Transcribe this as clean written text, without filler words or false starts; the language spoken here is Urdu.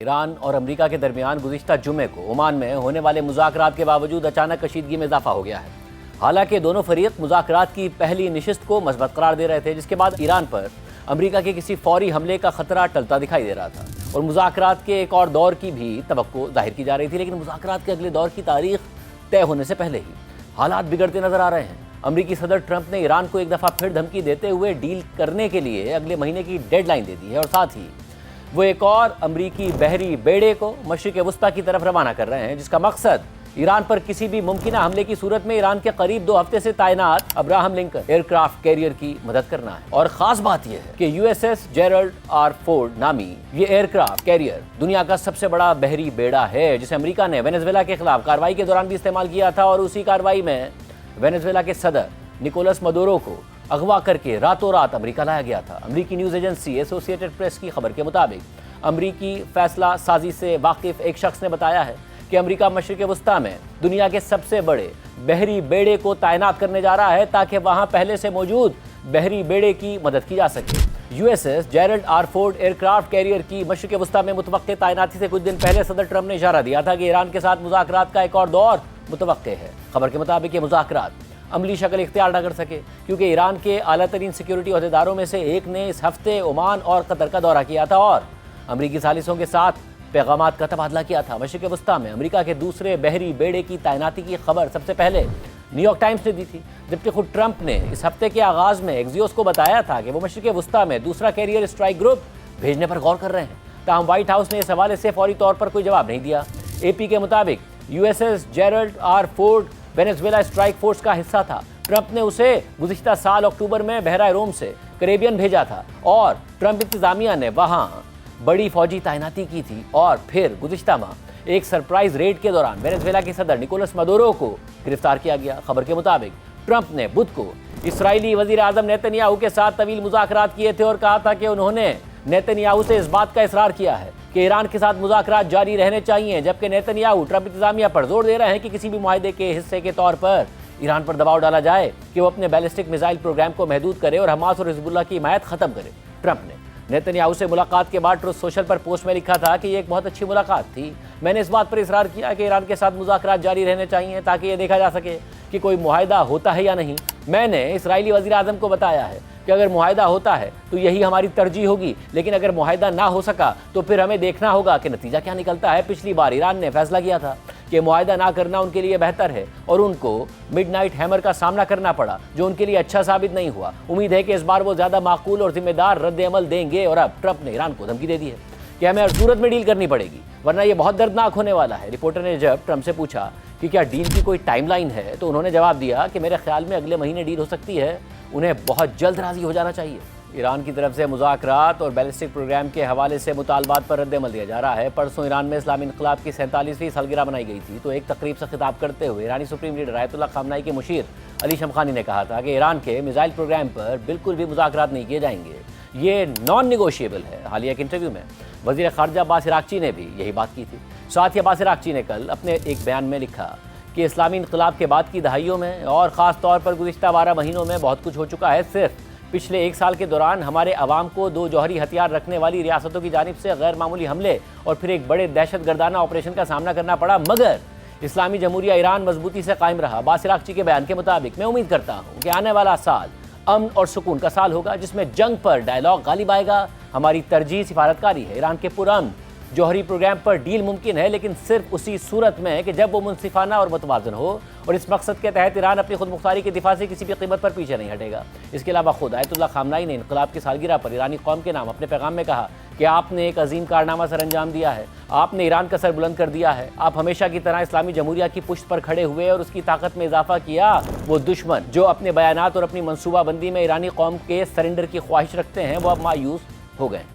ایران اور امریکہ کے درمیان گزشتہ جمعے کو عمان میں ہونے والے مذاکرات کے باوجود اچانک کشیدگی میں اضافہ ہو گیا ہے۔ حالانکہ دونوں فریق مذاکرات کی پہلی نشست کو مثبت قرار دے رہے تھے، جس کے بعد ایران پر امریکہ کے کسی فوری حملے کا خطرہ ٹلتا دکھائی دے رہا تھا اور مذاکرات کے ایک اور دور کی بھی توقع ظاہر کی جا رہی تھی، لیکن مذاکرات کے اگلے دور کی تاریخ طے ہونے سے پہلے ہی حالات بگڑتے نظر آ رہے ہیں۔ امریکی صدر ٹرمپ نے ایران کو ایک دفعہ پھر دھمکی دیتے ہوئے ڈیل کرنے کے لیے اگلے مہینے کی ڈیڈ لائن دے دی ہے اور ساتھ ہی وہ ایک اور امریکی بحری بیڑے کو مشرق وسطیٰ کی طرف روانہ کر رہے ہیں، جس کا مقصد ایران پر کسی بھی ممکنہ حملے کی صورت میں ایران کے قریب 2 ہفتے سے تعینات Abraham Lincoln aircraft carrier کی مدد کرنا ہے۔ اور خاص بات یہ ہے کہ U S S Gerald R Ford نامی یہ ایئر کرافٹ کیریئر دنیا کا سب سے بڑا بحری بیڑا ہے، جسے امریکا نے وینزویلا کے خلاف کارروائی کے دوران بھی استعمال کیا تھا، اور اسی کارروائی میں وینزویلا کے صدر نکولس مدورو کو اغوا کر کے راتوں رات امریکہ لایا گیا تھا۔ امریکی نیوز ایجنسی ایسوسیٹڈ پریس کی خبر کے مطابق امریکی فیصلہ سازی سے واقف ایک شخص نے بتایا ہے کہ امریکہ مشرق وسطیٰ میں دنیا کے سب سے بڑے بحری بیڑے کو تعینات کرنے جا رہا ہے تاکہ وہاں پہلے سے موجود بحری بیڑے کی مدد کی جا سکے۔ U S S Gerald R Ford aircraft carrier کی مشرق وسطیٰ میں متوقع تعیناتی سے کچھ دن پہلے صدر ٹرمپ نے اشارہ دیا تھا کہ ایران کے ساتھ مذاکرات کا ایک اور دور متوقع ہے۔ خبر کے مطابق یہ مذاکرات عملی شکل اختیار نہ کر سکے کیونکہ ایران کے اعلیٰ ترین سیکیورٹی عہدیداروں میں سے ایک نے اس ہفتے عمان اور قطر کا دورہ کیا تھا اور امریکی ثالثوں کے ساتھ پیغامات کا تبادلہ کیا تھا۔ مشرق وسطیٰ میں امریکہ کے دوسرے بحری بیڑے کی تعیناتی کی خبر سب سے پہلے نیو یارک ٹائمز نے دی تھی، جبکہ خود ٹرمپ نے اس ہفتے کے آغاز میں ایکزیوس کو بتایا تھا کہ وہ مشرق وسطیٰ میں دوسرا کیریئر اسٹرائک گروپ بھیجنے پر غور کر رہے ہیں۔ تاہم وائٹ ہاؤس نے اس حوالے سے فوری طور پر کوئی جواب نہیں دیا۔ اے پی کے مطابق U S S Gerald R Ford Venezuela strike force کا حصہ تھا۔ ٹرمپ نے اسے گزشتہ سال اکتوبر میں بحیرہ روم سے کریبین بھیجا تھا اور ٹرمپ انتظامیہ نے وہاں بڑی فوجی تعیناتی کی تھی، اور پھر گزشتہ ماہ ایک سرپرائز ریڈ کے دوران وینزویلا کے صدر نکولس مدورو کو گرفتار کیا گیا۔ خبر کے مطابق ٹرمپ نے بدھ کو اسرائیلی وزیر اعظم نیتن یاہو کے ساتھ طویل مذاکرات کیے تھے اور کہا تھا کہ انہوں نے نیتن یاہو سے اس بات کا اصرار کیا ہے کہ ایران کے ساتھ مذاکرات جاری رہنے چاہیے، جبکہ نیتن یاہو ٹرمپ انتظامیہ پر زور دے رہے ہیں کہ کسی بھی معاہدے کے حصے کے طور پر ایران پر دباؤ ڈالا جائے کہ وہ اپنے بیلسٹک میزائل پروگرام کو محدود کرے اور حماس اور حزب اللہ کی حمایت ختم کرے۔ ٹرمپ نے نیتن یاہو سے ملاقات کے بعد ٹروتھ سوشل پر پوسٹ میں لکھا تھا کہ یہ ایک بہت اچھی ملاقات تھی۔ میں نے اس بات پر اصرار کیا کہ ایران کے ساتھ مذاکرات جاری رہنے چاہیے تاکہ یہ دیکھا جا سکے کہ کوئی معاہدہ ہوتا ہے یا نہیں۔ میں نے اسرائیلی وزیر اعظم کو بتایا ہے کہ اگر معاہدہ ہوتا ہے تو یہی ہماری ترجیح ہوگی، لیکن اگر معاہدہ نہ ہو سکا تو پھر ہمیں دیکھنا ہوگا کہ نتیجہ کیا نکلتا ہے۔ پچھلی بار ایران نے فیصلہ کیا تھا کہ معاہدہ نہ کرنا ان کے لیے بہتر ہے اور ان کو مڈ نائٹ ہیمر کا سامنا کرنا پڑا، جو ان کے لیے اچھا ثابت نہیں ہوا۔ امید ہے کہ اس بار وہ زیادہ معقول اور ذمہ دار رد عمل دیں گے، اور اب ٹرمپ نے ایران کو دھمکی دے دی ہے کہ ہمیں ہر صورت میں ڈیل کرنی پڑے گی ورنہ یہ بہت دردناک ہونے والا ہے۔ رپورٹر نے جب ٹرمپ سے پوچھا کہ کیا ڈیل کی کوئی ٹائم لائن ہے تو انہوں نے جواب دیا کہ میرے خیال میں اگلے مہینے ڈیل ہو سکتی ہے، انہیں بہت جلد راضی ہو جانا چاہیے۔ ایران کی طرف سے مذاکرات اور بیلسٹک پروگرام کے حوالے سے مطالبات پر رد عمل دیا جا رہا ہے۔ پرسوں ایران میں اسلامی انقلاب کی 47ویں سالگرہ منائی گئی تھی، تو ایک تقریب سے خطاب کرتے ہوئے ایرانی سپریم لیڈر آیت اللہ خامنہئی کے مشیر علی شمخانی نے کہا تھا کہ ایران کے میزائل پروگرام پر بالکل بھی مذاکرات نہیں کیے جائیں گے، یہ نان نیگوشیبل ہے۔ حالیہ ایک انٹرویو میں وزیر خارجہ عباس عراقچی نے بھی یہی بات کی تھی۔ ساتھ ہی عباس عراقچی نے کل اپنے ایک بیان میں لکھا کہ اسلامی انقلاب کے بعد کی دہائیوں میں اور خاص طور پر گزشتہ 12 مہینوں میں بہت کچھ ہو چکا ہے۔ صرف پچھلے 1 سال کے دوران ہمارے عوام کو 2 جوہری ہتھیار رکھنے والی ریاستوں کی جانب سے غیر معمولی حملے اور پھر ایک بڑے دہشت گردانہ آپریشن کا سامنا کرنا پڑا، مگر اسلامی جمہوریہ ایران مضبوطی سے قائم رہا۔ عباس عراقچی کے بیان کے مطابق میں امید کرتا ہوں کہ آنے والا سال امن اور سکون کا سال ہوگا، جس میں جنگ پر ڈائیلاگ غالب آئے گا۔ ہماری ترجیح سفارتکاری ہے۔ ایران کے پرامن جوہری پروگرام پر ڈیل ممکن ہے، لیکن صرف اسی صورت میں کہ جب وہ منصفانہ اور متوازن ہو، اور اس مقصد کے تحت ایران اپنی خود مختاری کے دفاع سے کسی بھی قیمت پر پیچھے نہیں ہٹے گا۔ اس کے علاوہ خود آیت اللہ خامنہئی نے انقلاب کی سالگرہ پر ایرانی قوم کے نام اپنے پیغام میں کہا کہ آپ نے ایک عظیم کارنامہ سر انجام دیا ہے، آپ نے ایران کا سر بلند کر دیا ہے، آپ ہمیشہ کی طرح اسلامی جمہوریہ کی پشت پر کھڑے ہوئے اور اس کی طاقت میں اضافہ کیا۔ وہ دشمن جو اپنے بیانات اور اپنی منصوبہ بندی میں ایرانی قوم کے سرنڈر کی خواہش رکھتے ہیں، وہ اب مایوس ہو گئے۔